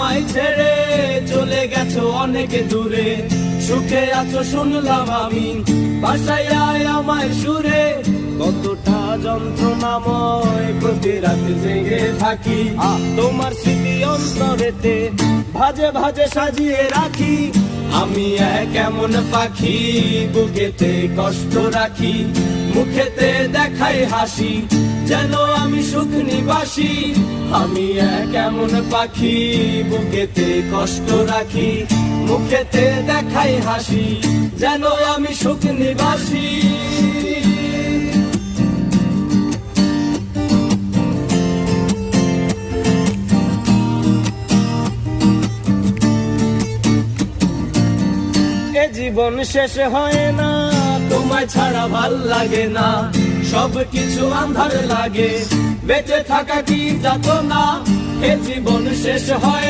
আমায় ছেড়ে চলে গেছো অনেক দূরে, সুখে আছো শুনলাম আমি, বাসায় আয় আমায় সুরে। কতটা যন্ত্রণাময় প্রতি রাত জেগে থাকি, তোমার স্মৃতি অন্তরেতে ভাজে ভাজে সাজিয়ে রাখি। আমি এক এমন পাখি, বুকেতে কষ্ট রাখি, মুখেতে দেখাই হাসি, যেন আমি সুখ নিবাসী। আমি এক এমন পাখি, বুকেতে কষ্ট রাখি, মুখেতে দেখাই হাসি, যেন আমি সুখ নিবাসী। এ জীবন শেষ হয় না, তোমায় ছাড়া ভাল লাগে না, সবকিছু আন্ধার লাগে, বেঁচে থাকা কি যাতনা। এ জীবন শেষ হয়